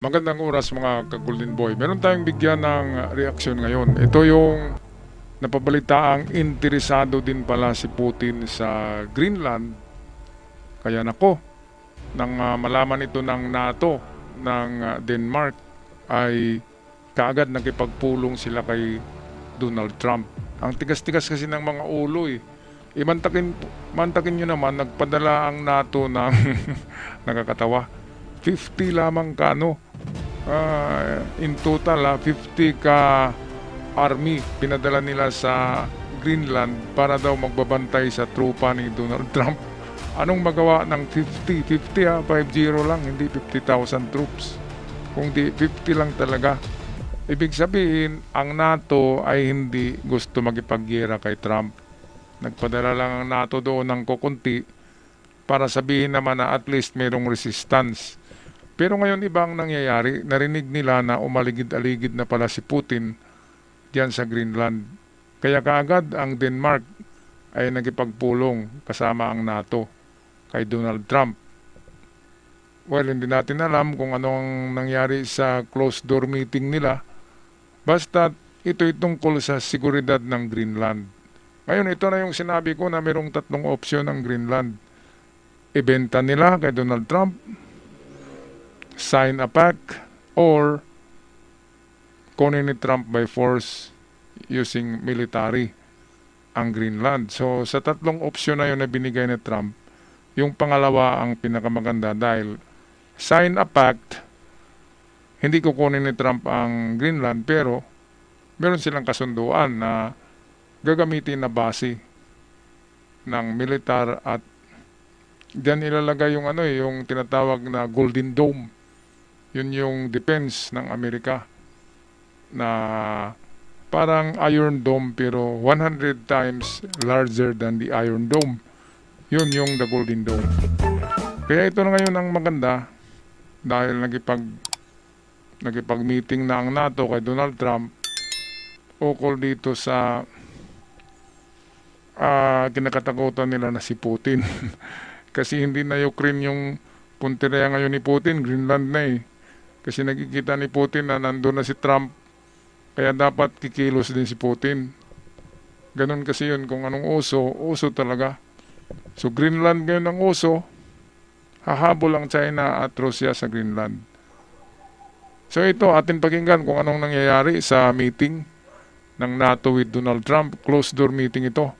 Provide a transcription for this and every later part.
Magandang oras mga ka-Golden Boy. Meron tayong bigyan ng reaksyon ngayon. Ito yung napabalitaang interesado din pala si Putin sa Greenland. Kaya nako, nang malaman ito ng NATO, ng Denmark, ay kaagad nakipagpulong sila kay Donald Trump. Ang tigas-tigas kasi ng mga ulo eh. Mantakin nyo naman, nagpadala ang NATO ng nakakatawa. 50 lamang in total 50 ka army pinadala nila sa Greenland para daw magbabantay sa trupa ni Donald Trump. Anong magawa ng 50 lang, hindi 50,000 troops, kung di 50 lang talaga. Ibig sabihin, ang NATO ay hindi gusto makipaggera kay Trump. Nagpadala lang ang NATO doon ng kukunti para sabihin naman na at least mayroong resistance. Pero ngayon ibang nangyayari, narinig nila na umaligid-aligid na pala si Putin diyan sa Greenland. Kaya kaagad ang Denmark ay nagipagpulong kasama ang NATO kay Donald Trump. Well, hindi natin alam kung anong nangyari sa closed door meeting nila. Basta ito'y tungkol sa seguridad ng Greenland. Ngayon ito na yung sinabi ko na mayroong tatlong opsyon ng Greenland. Ibenta nila kay Donald Trump, sign a pact, or kunin ni Trump by force using military ang Greenland. So sa tatlong opsyon na yun na binigay ni Trump, yung pangalawa ang pinakamaganda dahil sign a pact, hindi kukunin ni Trump ang Greenland pero meron silang kasunduan na gagamitin na base ng militar at diyan ilalagay yung yung tinatawag na Golden Dome. Yun yung defense ng Amerika na parang Iron Dome pero 100 times larger than the Iron Dome. Yun yung the Golden Dome. Kaya ito na ngayon ang maganda dahil nagipag-meeting na ang NATO kay Donald Trump ukol dito sa kinakatakutan nila na si Putin. Kasi hindi na Ukraine yung puntirya ngayon ni Putin, Greenland na eh. Kasi nakikita ni Putin na nandun na si Trump, kaya dapat kikilos din si Putin. Ganun kasi yun, kung anong uso talaga. So Greenland ngayon ang uso, hahabol ang China at Russia sa Greenland. So ito, atin pakinggan kung anong nangyayari sa meeting ng NATO with Donald Trump. Closed door meeting ito.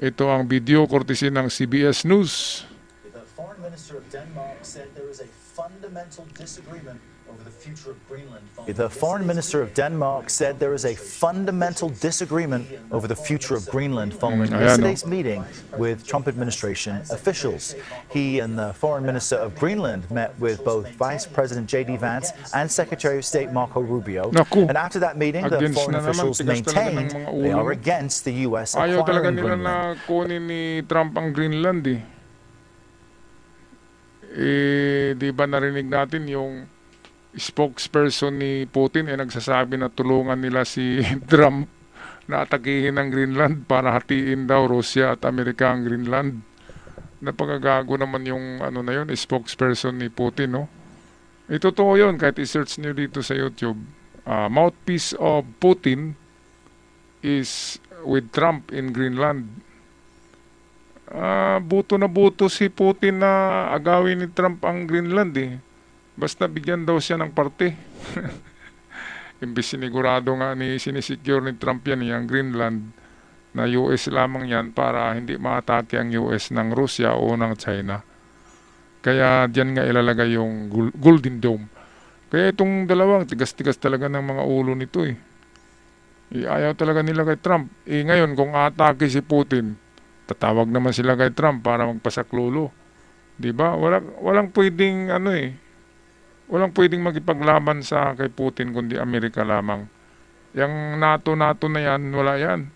Ito ang video courtesy ng CBS News. The foreign minister of Denmark said there is a fundamental disagreement over the future of Greenland. The foreign minister of Denmark said there is a fundamental disagreement over the future of Greenland following yesterday's meeting with Trump administration officials. He and the foreign minister of Greenland met with both Vice President J.D. Vance and Secretary of State Marco Rubio. And after that meeting, the foreign officials maintained they are against the U.S. Ayaw talaga acquiring nila na Greenland. kunin ni Trump ang Greenland eh. Di ba narinig natin yung spokesperson ni Putin nagsasabi na tulungan nila si Trump na atakihin ang Greenland para hatiin daw Russia at Amerika ang Greenland. Napakagago naman yung na yun, spokesperson ni Putin, no? Ito totoo yun, kahit i-search nyo dito sa YouTube. Mouthpiece of Putin is with Trump in Greenland. Buto na buto si Putin na agawin ni Trump ang Greenland eh. Basta bigyan daw siya ng parte. Imbis sinigurado nga sinisecure ni Trump yan ang Greenland na US lamang yan para hindi maatake ang US ng Russia o ng China. Kaya diyan nga ilalagay yung Golden Dome. Kaya itong dalawang tigas-tigas talaga ng mga ulo nito eh. Ayaw talaga nila kay Trump. Ngayon kung atake si Putin, tatawag naman sila kay Trump para magpasaklulo. 'Di ba? Walang pwedeng walang pwedeng makipaglaban sa kay Putin kundi Amerika lamang. Yang NATO na yan, wala yan.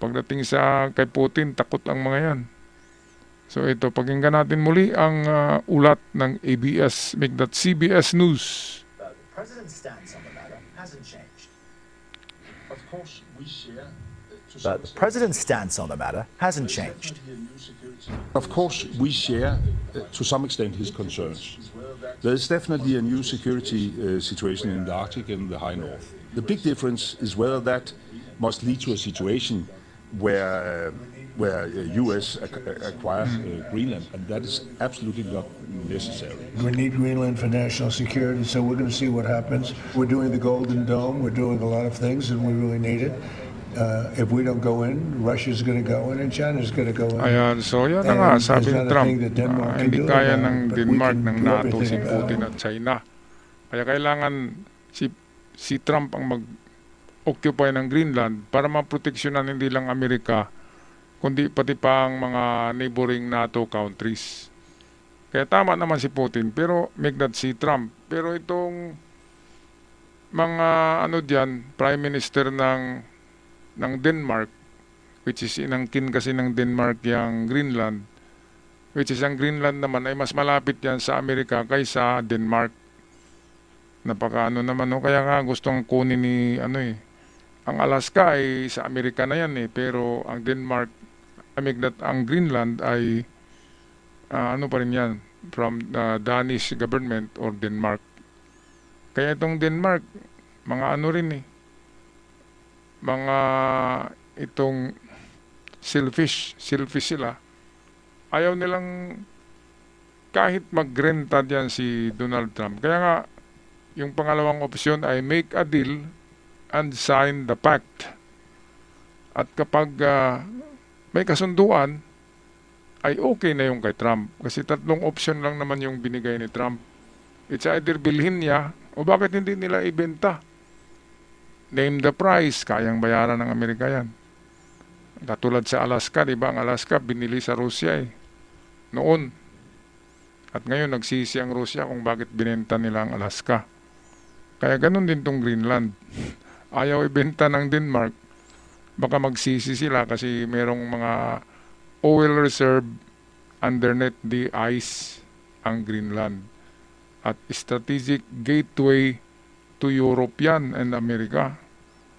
Pagdating sa kay Putin, takot ang mga yan. So ito, pakinggan natin muli ang ulat ng CBS News. The president's stance on the matter hasn't changed. Of course, we share But the president's stance on the matter hasn't changed. Of course, we share, to some extent, his concerns. There is definitely a new security situation in the Arctic and the high north. The big difference is whether that must lead to a situation where U.S. acquire Greenland, and that is absolutely not necessary. We need Greenland for national security, so we're going to see what happens. We're doing the Golden Dome, we're doing a lot of things, and we really need it. If we don't go in, Russia's going to go in, and China's going to go in. Ayan, so yan na nga, And sabi there's ni not a Trump, thing that Denmark can hindi do kaya about ng it, but we Denmark, can ng do NATO, everything si about Putin it. at China. Kaya kailangan si Trump ang mag-occupy ng Greenland para maproteksyonan hindi lang Amerika, kundi pati pa ang mga neighboring NATO countries. Kaya tama naman si Putin, pero mignat si Trump. Pero itong mga Prime Minister ng Denmark, which is inangkin kasi ng Denmark yung Greenland, which is ang Greenland naman ay mas malapit yan sa Amerika kaysa Denmark. Napaka naman, no? Kaya nga gustong kunin ni ang Alaska ay sa Amerika na yan pero ang Denmark, ang Greenland ay pa rin yan, from the Danish government or Denmark. Kaya itong Denmark, mga mga itong selfish sila. Ayaw nilang kahit magrenta diyan si Donald Trump. Kaya nga, yung pangalawang opsyon ay make a deal and sign the pact. At kapag may kasunduan, ay okay na yung kay Trump. Kasi tatlong option lang naman yung binigay ni Trump. It's either bilhin niya o bakit hindi nila ibenta. Name the price, kayang bayaran ng Amerika yan. Katulad sa Alaska, di ba? Ang Alaska binili sa Rusya noon. At ngayon nagsisi ang Rusya kung bakit binenta nila ang Alaska. Kaya ganun din tong Greenland. Ayaw ibenta ng Denmark. Baka magsisi sila kasi merong mga oil reserve underneath the ice ang Greenland. At strategic gateway to Europe yan and Amerika.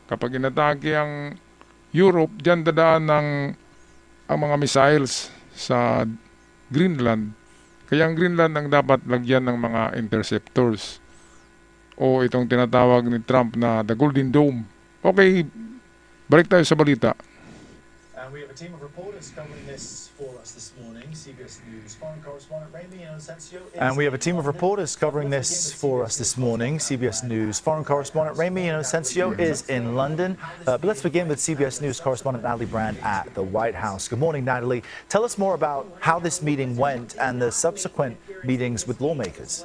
Kapag inatake ang Europe, diyan dadaan ang mga missiles sa Greenland. Kaya ang Greenland ang dapat lagyan ng mga interceptors. O itong tinatawag ni Trump na the Golden Dome. Okay, balik tayo sa balita. And we have a team of reporters covering this for us this morning. CBS News foreign correspondent Remy Inocencio is in London. But let's begin with CBS News correspondent Natalie Brand at the White House. Good morning, Natalie. Tell us more about how this meeting went and the subsequent meetings with lawmakers.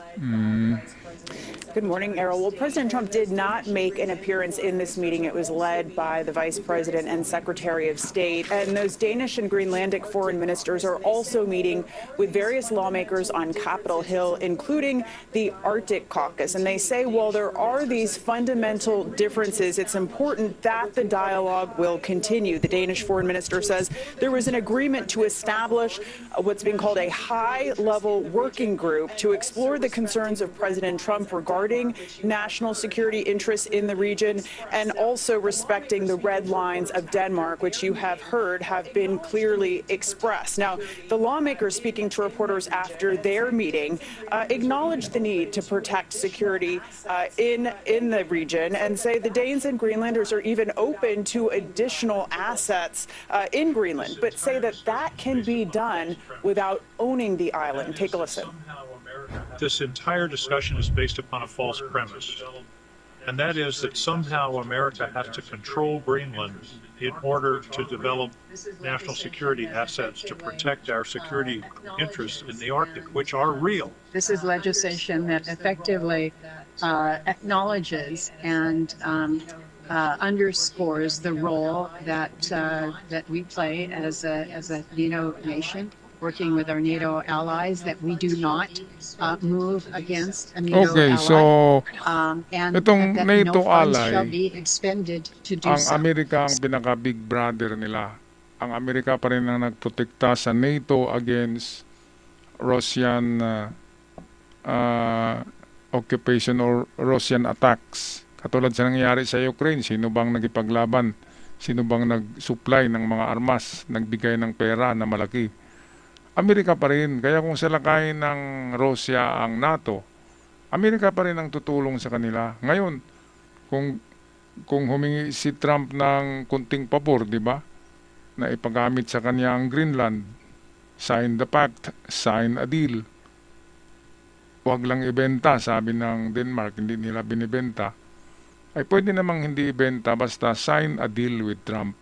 Good morning, Errol. Well, President Trump did not make an appearance in this meeting. It was led by the Vice President and Secretary of State. And those Danish and Greenlandic foreign ministers are also meeting with various lawmakers on Capitol Hill, including the Arctic Caucus. And they say while there are these fundamental differences, it's important that the dialogue will continue. The Danish foreign minister says there was an agreement to establish what's being called a high-level working group to explore the concerns of President Trump regarding national security interests in the region and also respecting the red lines of Denmark, which you have heard have been clearly expressed. Now, the lawmakers speaking to reporters after their meeting acknowledged the need to protect security in the region and say the Danes and Greenlanders are even open to additional assets in Greenland, but say that can be done without owning the island. Take a listen. This entire discussion is based upon a false premise, and that is that somehow America has to control Greenland in order to develop national security assets to protect our security interests in the Arctic, which are real. This is legislation that effectively acknowledges and underscores the role that we play as a NATO nation, working with our NATO allies, that we do not move against a NATO ally. So and itong that NATO no funds ally, shall be expended to do ang so. Amerika ang pinaka-big brother nila. Ang Amerika pa rin ang nagprotekta sa NATO against Russian occupation or Russian attacks. Katulad sa nangyari sa Ukraine, sino bang nagipaglaban Sino bang nag-supply ng mga armas, nagbigay ng pera na malaki? Amerika pa rin. Kaya kung salakayin ng Russia ang NATO, Amerika pa rin ang tutulong sa kanila. Ngayon, kung humingi si Trump ng kunting pabor, di ba? Na ipagamit sa kanya ang Greenland, sign the pact, sign a deal. Huwag lang ibenta, sabi ng Denmark, hindi nila binibenta. Ay pwede namang hindi ibenta basta sign a deal with Trump.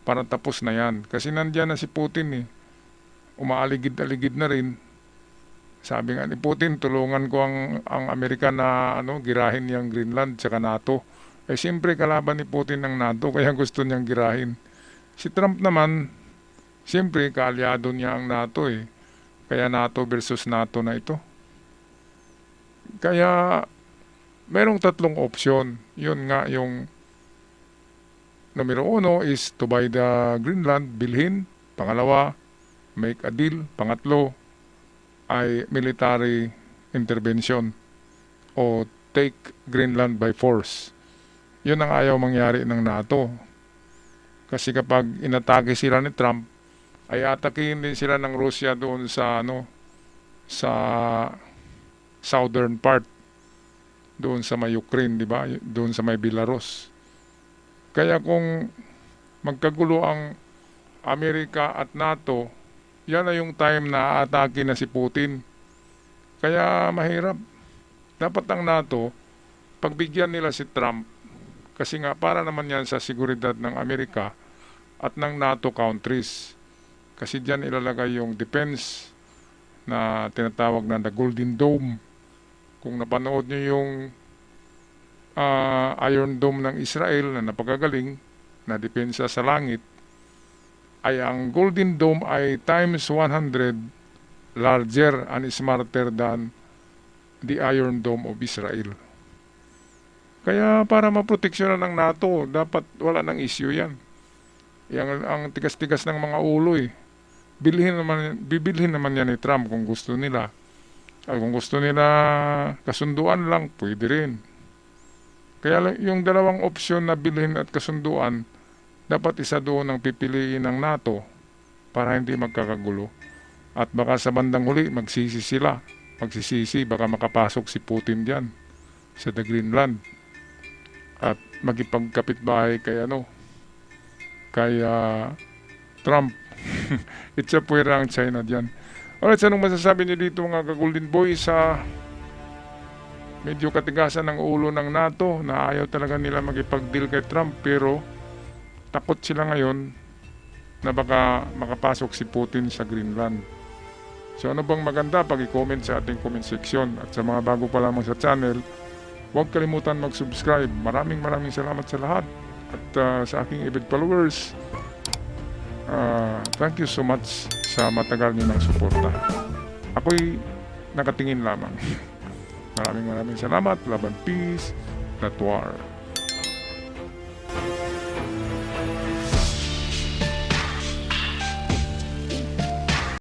Para tapos na yan. Kasi nandyan na si Putin eh. Umaaligid-aligid na rin. Sabi nga ni Putin, tulungan ko ang Amerika na girahin yung Greenland tsaka NATO. Eh siyempre kalaban ni Putin ng NATO kaya gusto niyang girahin. Si Trump naman, siyempre kaalyado niya ang NATO eh. Kaya NATO versus NATO na ito. Kaya merong tatlong opsyon. Yun nga yung numero 1 is to buy the Greenland, bilhin. Pangalawa, make a deal. Pangatlo ay military intervention o take Greenland by force. Yun ang ayaw mangyari ng NATO. Kasi kapag inatake sila ni Trump, ay atakihin din sila ng Russia doon sa sa southern part, doon sa may Ukraine, di ba? Doon sa may Belarus. Kaya kung magkagulo ang Amerika at NATO, yan na yung time na aatake na si Putin. Kaya mahirap. Dapat ang NATO, pagbigyan nila si Trump, kasi nga para naman yan sa seguridad ng Amerika at ng NATO countries. Kasi diyan ilalagay yung defense na tinatawag na the Golden Dome. Kung napanood nyo yung Iron Dome ng Israel na napakagaling, na depensa sa langit, ay ang Golden Dome ay times 100 larger and smarter than the Iron Dome of Israel. Kaya para maproteksyonan ng NATO, dapat wala ng issue yan. Ang tigas-tigas ng mga ulo eh. Bibilhin naman yan ni Trump kung gusto nila. Kung gusto nila kasunduan lang, pwede rin. Kaya yung dalawang opsyon na bilhin at kasunduan, dapat isa doon ang pipiliin ng NATO para hindi magkakagulo. At baka sa bandang huli, magsisisi, baka makapasok si Putin dyan sa the Greenland at magipagkapitbahay kay Trump. Itsa puwera ang China dyan. Alright, anong masasabi niyo dito mga ka-Golden Boy sa medyo katigasan ng ulo ng NATO na ayaw talaga nila magipag-deal kay Trump, pero takot sila ngayon na baka makapasok si Putin sa Greenland. So ano bang maganda? Pag-i-comment sa ating comment section. At sa mga bago pa lamang sa channel, huwag kalimutan mag-subscribe. Maraming salamat sa lahat. At sa aking avid followers, thank you so much sa matagal niyo ng suporta. Ako'y nakatingin lamang. Maraming salamat. Love and peace, not war.